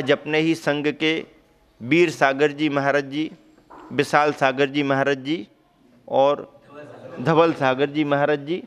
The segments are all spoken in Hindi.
आज अपने ही संघ के वीर सागर जी महाराज जी, विशाल सागर जी महाराज जी और धवल सागर जी महाराज जी,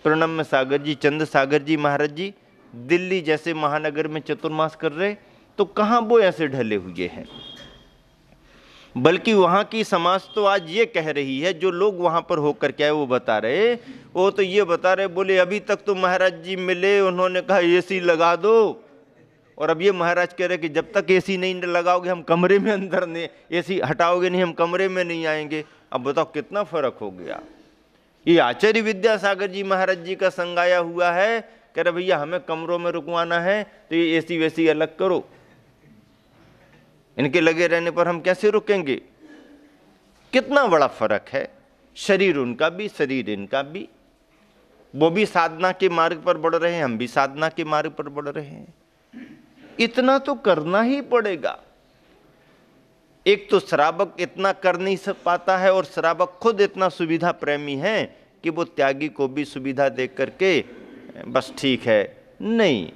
प्रणम्य सागर जी, चंद सागर जी महाराज जी दिल्ली जैसे महानगर में चतुर्मास कर रहे, तो कहाँ वो ऐसे ढले हुए हैं। बल्कि वहाँ की समाज तो आज ये कह रही है, जो लोग वहाँ पर होकर क्या है वो बता रहे, वो तो ये बता रहे, बोले अभी तक तो महाराज जी मिले, उन्होंने कहा एसी लगा दो, और अब ये महाराज कह रहे कि जब तक एसी नहीं लगाओगे हम कमरे में अंदर नहीं, एसी हटाओगे नहीं हम कमरे में नहीं आएंगे। अब बताओ कितना फर्क हो गया। ये आचार्य विद्यासागर जी महाराज जी का संग आया हुआ है, कह रहे भैया हमें कमरों में रुकवाना है तो ये एसी वैसी अलग करो, इनके लगे रहने पर हम कैसे रुकेंगे। कितना बड़ा फर्क है, शरीर उनका भी शरीर इनका भी, वो भी साधना के मार्ग पर बढ़ रहे हैं, हम भी साधना के मार्ग पर बढ़ रहे हैं। इतना तो करना ही पड़ेगा। एक तो श्रावक इतना कर नहीं पाता है, और श्रावक खुद इतना सुविधा प्रेमी है कि वो त्यागी को भी सुविधा दे करके बस ठीक है, नहीं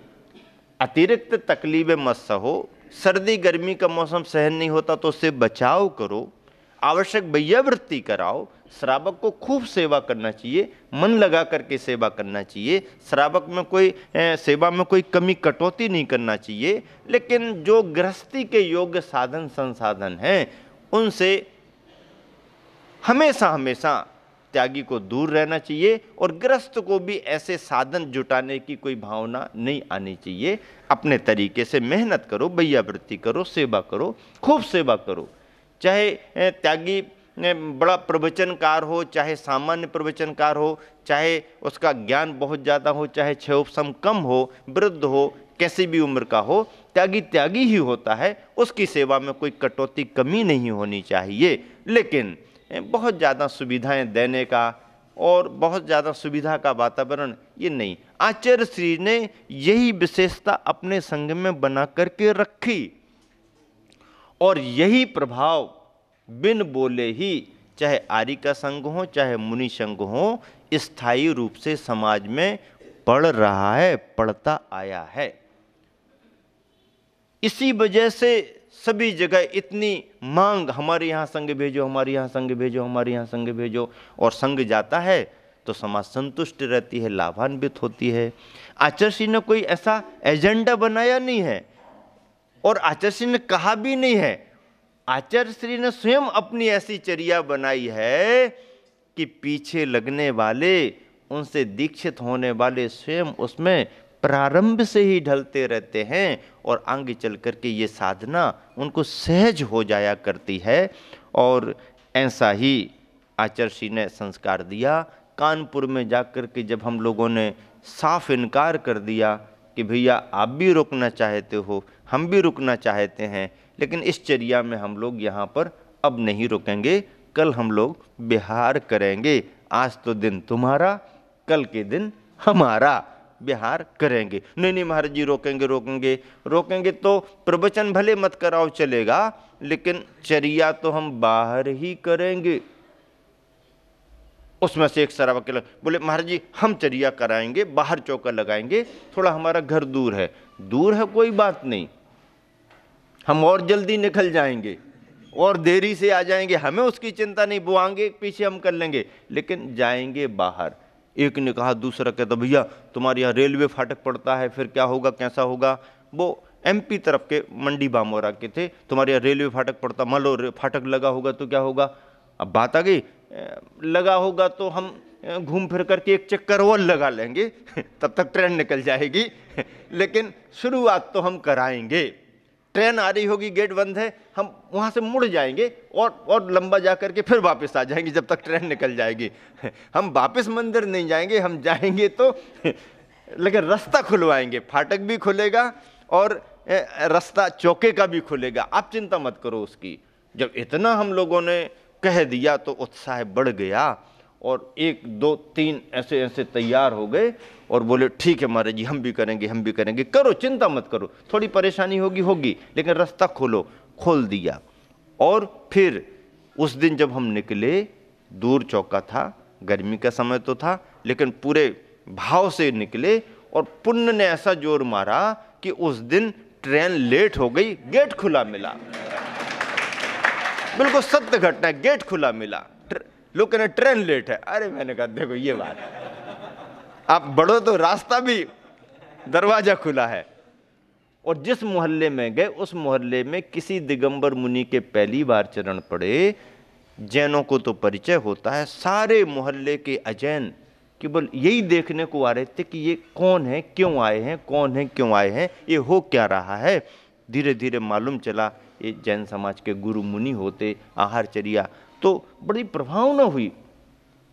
अतिरिक्त तकलीफें मत सहो। सर्दी गर्मी का मौसम सहन नहीं होता तो उससे बचाव करो, आवश्यक वैयावृत्ति कराओ। श्रावक को खूब सेवा करना चाहिए, मन लगा करके सेवा करना चाहिए। श्रावक में कोई सेवा में कोई कमी कटौती नहीं करना चाहिए, लेकिन जो गृहस्थी के योग्य साधन संसाधन हैं उनसे हमेशा हमेशा त्यागी को दूर रहना चाहिए, और गृहस्थ को भी ऐसे साधन जुटाने की कोई भावना नहीं आनी चाहिए। अपने तरीके से मेहनत करो, वैयावृत्ति करो, सेवा करो, खूब सेवा करो। चाहे त्यागी बड़ा प्रवचनकार हो, चाहे सामान्य प्रवचनकार हो, चाहे उसका ज्ञान बहुत ज़्यादा हो, चाहे क्षयोपशम कम हो, वृद्ध हो, कैसी भी उम्र का हो, त्यागी त्यागी ही होता है। उसकी सेवा में कोई कटौती कमी नहीं होनी चाहिए, लेकिन बहुत ज़्यादा सुविधाएं देने का और बहुत ज़्यादा सुविधा का वातावरण ये नहीं। आचार्य श्री ने यही विशेषता अपने संघ में बना करके रखी, और यही प्रभाव बिन बोले ही, चाहे आर्य का संघ हो चाहे मुनि संघ हो, स्थायी रूप से समाज में पड़ रहा है, पड़ता आया है। इसी वजह से सभी जगह इतनी मांग, हमारे यहाँ संघ भेजो, हमारे यहाँ संघ भेजो, हमारे यहाँ संघ भेजो, और संघ जाता है तो समाज संतुष्ट रहती है, लाभान्वित होती है। आचार्य श्री ने कोई ऐसा एजेंडा बनाया नहीं है, और आचार्य श्री ने कहा भी नहीं है। आचार्य श्री ने स्वयं अपनी ऐसी चर्या बनाई है कि पीछे लगने वाले, उनसे दीक्षित होने वाले स्वयं उसमें प्रारंभ से ही ढलते रहते हैं, और आगे चल करके ये साधना उनको सहज हो जाया करती है। और ऐसा ही आचार्य श्री ने संस्कार दिया। कानपुर में जाकर के जब हम लोगों ने साफ इनकार कर दिया कि भैया आप भी रुकना चाहते हो, हम भी रुकना चाहते हैं, लेकिन इस चर्या में हम लोग यहाँ पर अब नहीं रुकेंगे, कल हम लोग बिहार करेंगे। आज तो दिन तुम्हारा, कल के दिन हमारा, बिहार करेंगे। नहीं नहीं महाराज जी रोकेंगे रोकेंगे रोकेंगे तो प्रवचन भले मत कराओ चलेगा, लेकिन चर्या तो हम बाहर ही करेंगे। उसमें से एक श्रावक बोले महाराज जी हम चर्या कराएंगे, बाहर चौका लगाएंगे, थोड़ा हमारा घर दूर है। दूर है कोई बात नहीं, हम और जल्दी निकल जाएंगे और देरी से आ जाएंगे, हमें उसकी चिंता नहीं, वो आगे पीछे हम कर लेंगे, लेकिन जाएंगे बाहर। एक ने कहा, दूसरा कहता भैया तुम्हारे यहाँ रेलवे फाटक पड़ता है, फिर क्या होगा कैसा होगा। वो एमपी तरफ के मंडी बामोरा के थे, तुम्हारे यहाँ रेलवे फाटक पड़ता, मान लो फाटक लगा होगा तो क्या होगा। अब बात आ गई, लगा होगा तो हम घूम फिर करके एक चक्कर और लगा लेंगे तब तक ट्रेन निकल जाएगी, लेकिन शुरुआत तो हम कराएंगे। ट्रेन आ रही होगी, गेट बंद है, हम वहाँ से मुड़ जाएंगे और लंबा जा करके फिर वापस आ जाएंगे जब तक ट्रेन निकल जाएगी। हम वापस मंदिर नहीं जाएंगे, हम जाएंगे तो लेकिन रास्ता खुलवाएंगे, फाटक भी खुलेगा और रास्ता चौके का भी खुलेगा, आप चिंता मत करो उसकी। जब इतना हम लोगों ने कह दिया तो उत्साह बढ़ गया, और 1 2 3 ऐसे ऐसे तैयार हो गए और बोले ठीक है महाराज जी हम भी करेंगे, हम भी करेंगे, करो चिंता मत करो, थोड़ी परेशानी होगी होगी लेकिन रास्ता खोलो। खोल दिया। और फिर उस दिन जब हम निकले, दूर चौका था, गर्मी का समय तो था, लेकिन पूरे भाव से निकले, और पुण्य ने ऐसा जोर मारा कि उस दिन ट्रेन लेट हो गई, गेट खुला मिला। बिल्कुल सत्य घटना है, गेट खुला मिला। लोग कहने ट्रेन लेट है। अरे मैंने कहा देखो ये बात, आप बढ़ो तो रास्ता भी, दरवाजा खुला है। और जिस मोहल्ले में गए उस मोहल्ले में किसी दिगंबर मुनि के पहली बार चरण पड़े। जैनों को तो परिचय होता है, सारे मोहल्ले के अजैन केवल यही देखने को आ रहे थे कि ये कौन है, क्यों आए हैं, कौन है, क्यों आए हैं, ये हो क्या रहा है। धीरे धीरे मालूम चला ये जैन समाज के गुरु मुनि होते, आहारचर्या। तो बड़ी प्रभावना हुई।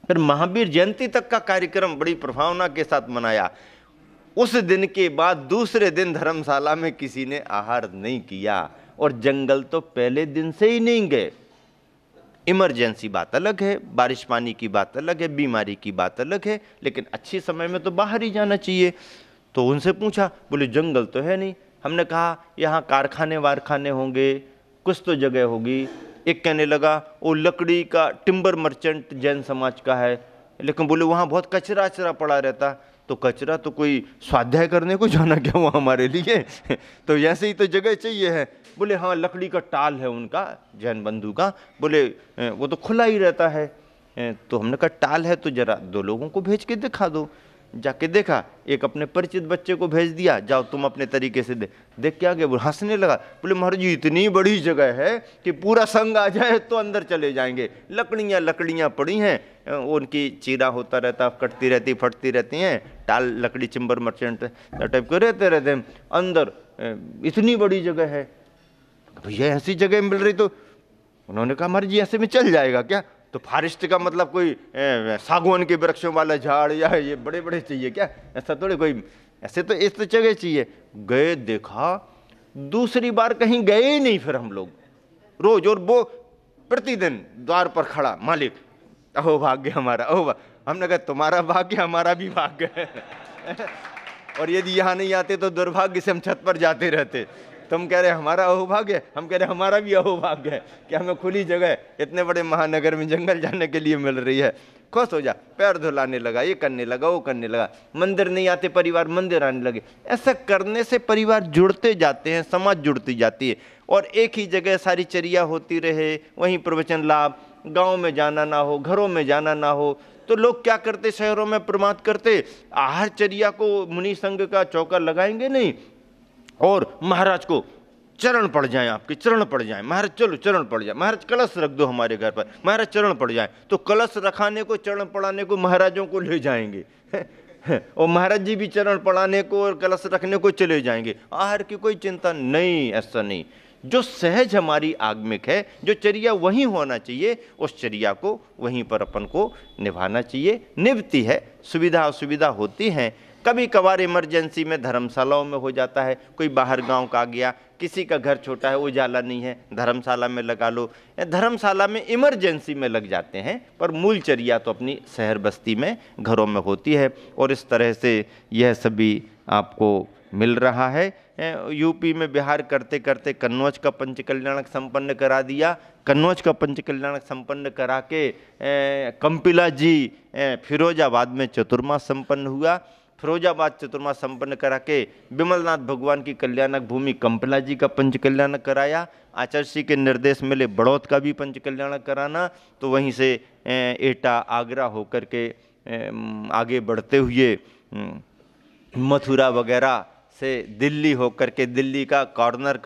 फिर महावीर जयंती तक का कार्यक्रम बड़ी प्रभावना के साथ मनाया। उस दिन के बाद दूसरे दिन धर्मशाला में किसी ने आहार नहीं किया, और जंगल तो पहले दिन से ही नहीं गए। इमरजेंसी बात अलग है, बारिश पानी की बात अलग है, बीमारी की बात अलग है, लेकिन अच्छे समय में तो बाहर ही जाना चाहिए। तो उनसे पूछा, बोले जंगल तो है नहीं। हमने कहा यहाँ कारखाने वारखाने होंगे, कुछ तो जगह होगी। एक कहने लगा वो लकड़ी का टिम्बर मर्चेंट जैन समाज का है, लेकिन बोले वहाँ बहुत कचरा अचरा पड़ा रहता। तो कचरा तो कोई स्वाध्याय करने को जाना क्या हुआ हमारे लिए तो ऐसे ही तो जगह चाहिए है। बोले हाँ लकड़ी का टाल है उनका, जैन बंधु का। बोले वो तो खुला ही रहता है। तो हमने कहा टाल है तो जरा 2 लोगों को भेज के दिखा दो। जाके देखा, एक अपने परिचित बच्चे को भेज दिया, जाओ तुम अपने तरीके से देख के आ गए। वो हंसने लगा, बोले महाराज जी इतनी बड़ी जगह है कि पूरा संग आ जाए तो अंदर चले जाएंगे। लकड़ियाँ लकड़ियाँ पड़ी हैं, उनकी चीरा होता रहता, कटती रहती, फटती रहती हैं। टाल लकड़ी चिम्बर मर्चेंट टाइप के रहते हैं अंदर। इतनी बड़ी जगह है, भैया ऐसी जगह मिल रही। तो उन्होंने कहा महाराज जी ऐसे में चल जाएगा क्या? तो फॉरेस्ट का मतलब कोई सागवान के वृक्षों वाला झाड़ या ये बड़े बड़े चाहिए क्या? ऐसा थोड़े कोई, ऐसे तो इस तो जगह चाहिए। गए देखा, दूसरी बार कहीं गए ही नहीं। फिर हम लोग रोज, और वो प्रतिदिन द्वार पर खड़ा, मालिक अहो भाग्य हमारा, अहो। हमने कहा तुम्हारा भाग्य हमारा भी भाग्य है और यदि यहाँ नहीं आते तो दुर्भाग्य से हम छत पर जाते रहते। तुम कह रहे हमारा अहोभाग्य, हम कह रहे हमारा भी अहोभाग्य है कि हमें खुली जगह इतने बड़े महानगर में जंगल जाने के लिए मिल रही है। खुश हो जा। पैर धुलाने लगा, ये करने लगा, वो करने लगा। मंदिर नहीं आते परिवार, मंदिर आने लगे। ऐसा करने से परिवार जुड़ते जाते हैं, समाज जुड़ती जाती है। और एक ही जगह सारी चर्या होती रहे, वहीं प्रवचन लाभ, गाँव में जाना ना हो, घरों में जाना ना हो, तो लोग क्या करते, शहरों में प्रमाद करते। आहारचर्या को मुनि संघ का चौका लगाएंगे नहीं, और महाराज को चरण पड़ जाए, आपके चरण पड़ जाए, महाराज चलो चरण पड़ जाए, महाराज कलश रख दो हमारे घर पर, महाराज चरण पड़ जाए। तो कलश रखाने को, चरण पड़ाने को महाराजों को ले जाएंगे और महाराज जी भी चरण पड़ाने को और कलश रखने को चले जाएंगे। आहार की कोई चिंता नहीं, ऐसा नहीं। जो सहज हमारी आगमिक है, जो चर्या वहीं होना चाहिए, उस चर्या को वहीं पर अपन को निभाना चाहिए। निभती है, सुविधा असुविधा होती हैं। कभी कभार इमरजेंसी में धर्मशालाओं में हो जाता है, कोई बाहर गांव का आ गया, किसी का घर छोटा है, उजाला नहीं है, धर्मशाला में लगा लो। धर्मशाला में इमरजेंसी में लग जाते हैं, पर मूल चर्या तो अपनी शहर बस्ती में, घरों में होती है। और इस तरह से यह सभी आपको मिल रहा है। यूपी में बिहार करते करते कन्नौज का पंचकल्याणक संपन्न करा दिया। कन्नौज का पंचकल्याणक संपन्न करा के कंपिला जी फिरोजाबाद में चतुर्मास संपन्न हुआ। फिरोजाबाद चतुर्मास संपन्न करा के विमलनाथ भगवान की कल्याणक भूमि कंपिला जी का पंचकल्याणक कराया। आचार्य श्री के निर्देश मिले बड़ौद का भी पंचकल्याणक कराना। तो वहीं से एटा आगरा होकर के आगे बढ़ते हुए मथुरा वगैरह से दिल्ली होकर के, दिल्ली का कॉर्नर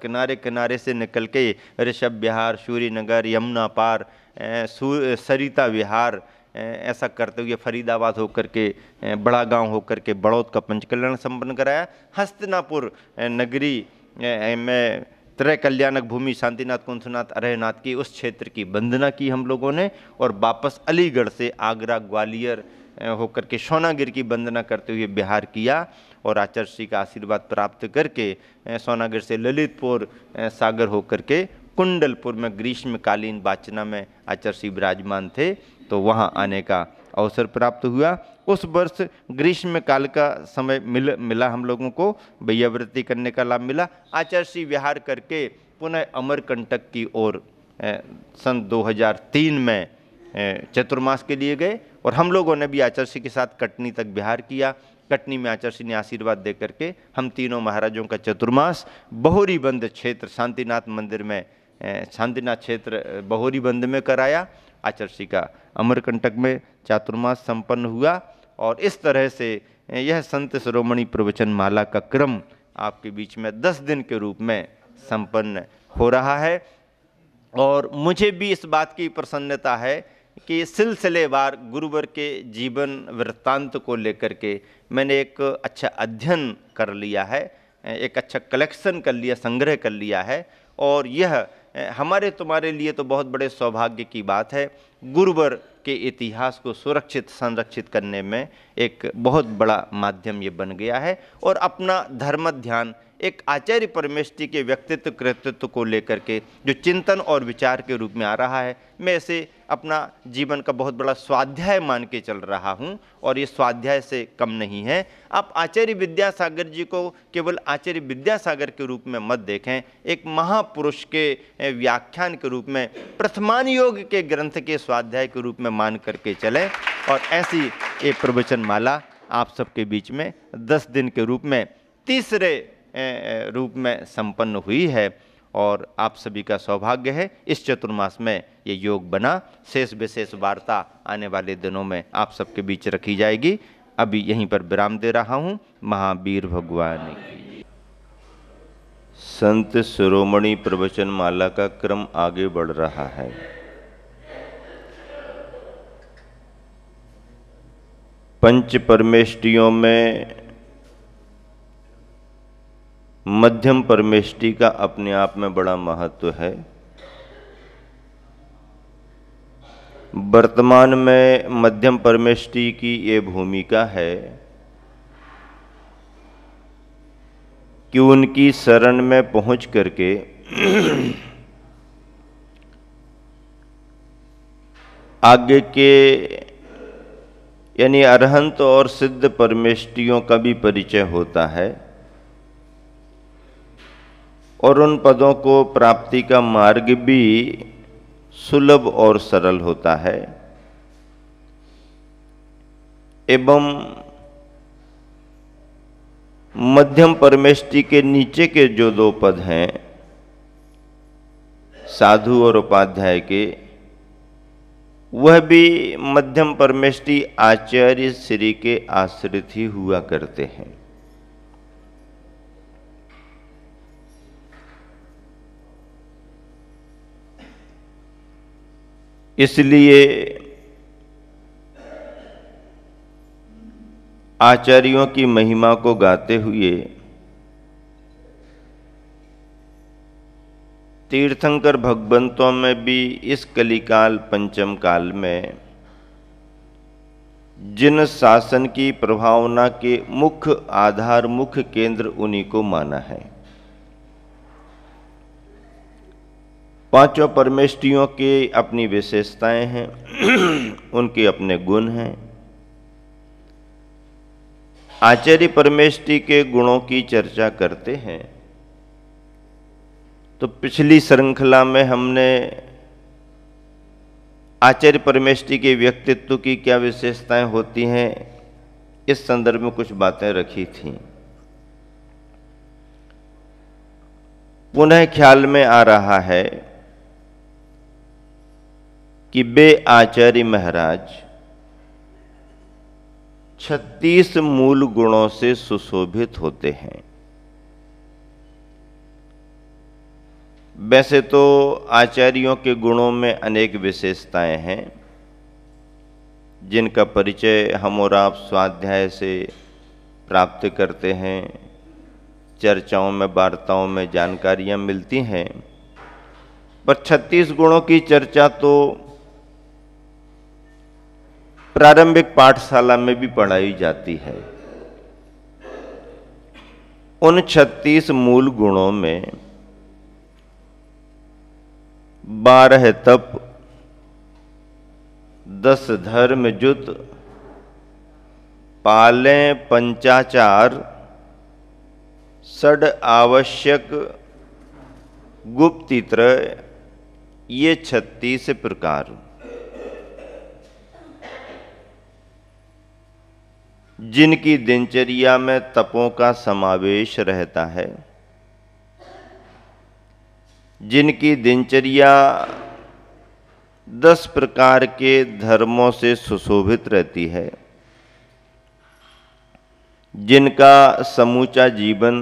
किनारे किनारे से निकल के ऋषभ विहार, सूर्यनगर, यमुना पार, सरिता विहार, ऐसा करते हुए फरीदाबाद होकर के, बड़ा गांव होकर के बड़ौद का पंचकल्याण संपन्न कराया। हस्तिनापुर नगरी में त्रय कल्याणक भूमि शांतिनाथ, कुंथनाथ, अरहनाथ की उस क्षेत्र की वंदना की हम लोगों ने। और वापस अलीगढ़ से आगरा, ग्वालियर होकर के सोनागिर की वंदना करते हुए बिहार किया। और आचार्य श्री का आशीर्वाद प्राप्त करके सोनागिर से ललितपुर सागर होकर के कुंडलपुर में ग्रीष्मकालीन वाचना में आचार्य श्री विराजमान थे, तो वहाँ आने का अवसर प्राप्त हुआ। उस वर्ष ग्रीष्म काल का समय मिला हम लोगों को, वैयावृत्ति करने का लाभ मिला। आचार्य श्री विहार करके पुनः अमरकंटक की ओर सन 2003 में चतुर्मास के लिए गए। और हम लोगों ने भी आचार्य श्री के साथ कटनी तक विहार किया। कटनी में आचार्य ने आशीर्वाद दे करके हम तीनों महाराजों का चतुर्मास बहोरीबंद क्षेत्र शांतिनाथ मंदिर में, शांतिनाथ क्षेत्र बहोरीबंद में कराया। आचार्य का अमरकंटक में चातुर्मास संपन्न हुआ। और इस तरह से यह संत शिरोमणि प्रवचन माला का क्रम आपके बीच में 10 दिन के रूप में संपन्न हो रहा है। और मुझे भी इस बात की प्रसन्नता है कि सिलसिलेवार गुरुवर के जीवन वृत्तांत को लेकर के मैंने एक अच्छा अध्ययन कर लिया है, एक अच्छा कलेक्शन कर लिया, संग्रह कर लिया है। और यह हमारे तुम्हारे लिए तो बहुत बड़े सौभाग्य की बात है। गुरुवर के इतिहास को सुरक्षित संरक्षित करने में एक बहुत बड़ा माध्यम ये बन गया है। और अपना धर्म ध्यान एक आचार्य परमेष्ठी के व्यक्तित्व कृतित्व को लेकर के जो चिंतन और विचार के रूप में आ रहा है, मैं इसे अपना जीवन का बहुत बड़ा स्वाध्याय मान के चल रहा हूँ। और ये स्वाध्याय से कम नहीं है। आप आचार्य विद्यासागर जी को केवल आचार्य विद्यासागर के रूप में मत देखें, एक महापुरुष के व्याख्यान के रूप में, प्रथमान योग के ग्रंथ के स्वाध्याय के रूप में मान करके चलें। और ऐसी ये प्रवचन माला आप सबके बीच में 10 दिन के रूप में तीसरे रूप में संपन्न हुई है। और आप सभी का सौभाग्य है इस चतुर्मास में ये योग बना। शेष विशेष वार्ता आने वाले दिनों में आप सबके बीच रखी जाएगी। अभी यहीं पर विराम दे रहा हूँ। महावीर भगवान की। संत शिरोमणि प्रवचन माला का क्रम आगे बढ़ रहा है। पंच परमेष्टियों में मध्यम परमेष्टि का अपने आप में बड़ा महत्व है। वर्तमान में मध्यम परमेष्टि की ये भूमिका है कि उनकी शरण में पहुंच करके आगे के यानी अरहंत और सिद्ध परमेष्टियों का भी परिचय होता है। और उन पदों को प्राप्ति का मार्ग भी सुलभ और सरल होता है। एवं मध्यम परमेष्टि के नीचे के जो 2 पद हैं, साधु और उपाध्याय के, वह भी मध्यम परमेष्टि आचार्य श्री के आश्रित ही हुआ करते हैं। इसलिए आचार्यों की महिमा को गाते हुए तीर्थंकर भगवंतों में भी इस कलिकाल पंचम काल में जिन शासन की प्रभावना के मुख्य आधार, मुख्य केंद्र उन्हीं को माना है। 5 परमेष्टियों के अपनी विशेषताएं हैं, उनके अपने गुण हैं। आचार्य परमेष्टि के गुणों की चर्चा करते हैं तो पिछली श्रृंखला में हमने आचार्य परमेष्टि के व्यक्तित्व की क्या विशेषताएं होती हैं, इस संदर्भ में कुछ बातें रखी थीं। पुनः ख्याल में आ रहा है कि वे आचार्य महाराज 36 मूल गुणों से सुशोभित होते हैं। वैसे तो आचार्यों के गुणों में अनेक विशेषताएं हैं जिनका परिचय हम और आप स्वाध्याय से प्राप्त करते हैं, चर्चाओं में, वार्ताओं में जानकारियां मिलती हैं। पर 36 गुणों की चर्चा तो प्रारंभिक पाठशाला में भी पढ़ाई जाती है। उन 36 मूल गुणों में 12 तप, 10 धर्म जुत, पालें पंचाचार, 6 आवश्यक गुप्तित्र, ये 36 प्रकार। जिनकी दिनचर्या में तपों का समावेश रहता है, जिनकी दिनचर्या 10 प्रकार के धर्मों से सुशोभित रहती है, जिनका समूचा जीवन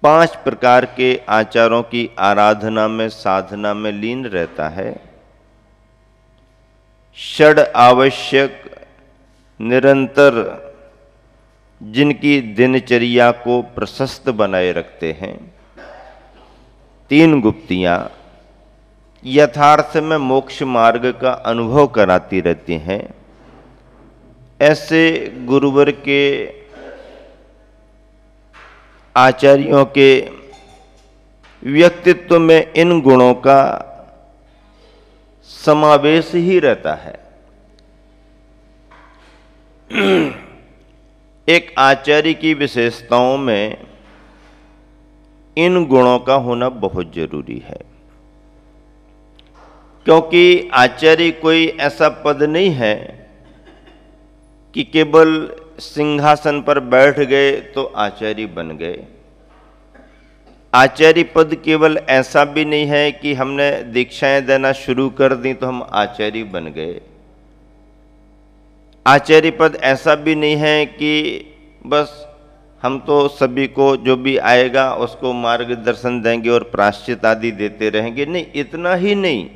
5 प्रकार के आचारों की आराधना में, साधना में लीन रहता है, षड आवश्यक निरंतर जिनकी दिनचर्या को प्रशस्त बनाए रखते हैं, 3 गुप्तियां यथार्थ में मोक्ष मार्ग का अनुभव कराती रहती हैं, ऐसे गुरुवर के, आचार्यों के व्यक्तित्व में इन गुणों का समावेश ही रहता है। एक आचार्य की विशेषताओं में इन गुणों का होना बहुत जरूरी है, क्योंकि आचार्य कोई ऐसा पद नहीं है कि केवल सिंहासन पर बैठ गए तो आचार्य बन गए। आचार्य पद केवल ऐसा भी नहीं है कि हमने दीक्षाएं देना शुरू कर दी तो हम आचार्य बन गए। आचार्य पद ऐसा भी नहीं है कि बस हम तो सभी को जो भी आएगा उसको मार्गदर्शन देंगे और प्रायश्चित आदि देते रहेंगे। नहीं, इतना ही नहीं,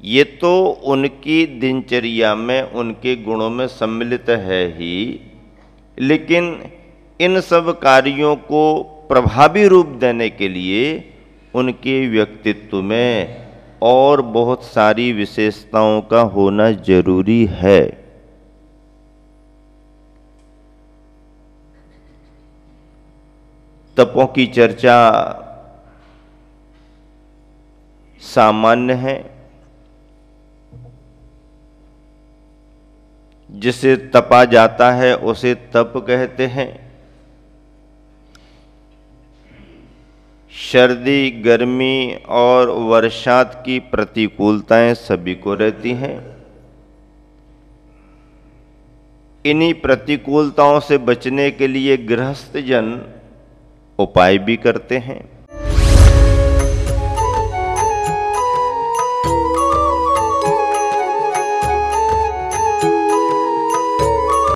ये तो उनकी दिनचर्या में, उनके गुणों में सम्मिलित है ही, लेकिन इन सब कार्यों को प्रभावी रूप देने के लिए उनके व्यक्तित्व में और बहुत सारी विशेषताओं का होना जरूरी है। तपों की चर्चा सामान्य है। जिसे तपा जाता है उसे तप कहते हैं। सर्दी, गर्मी और वर्षात की प्रतिकूलताएं सभी को रहती हैं। इन्हीं प्रतिकूलताओं से बचने के लिए गृहस्थ जन उपाय भी करते हैं।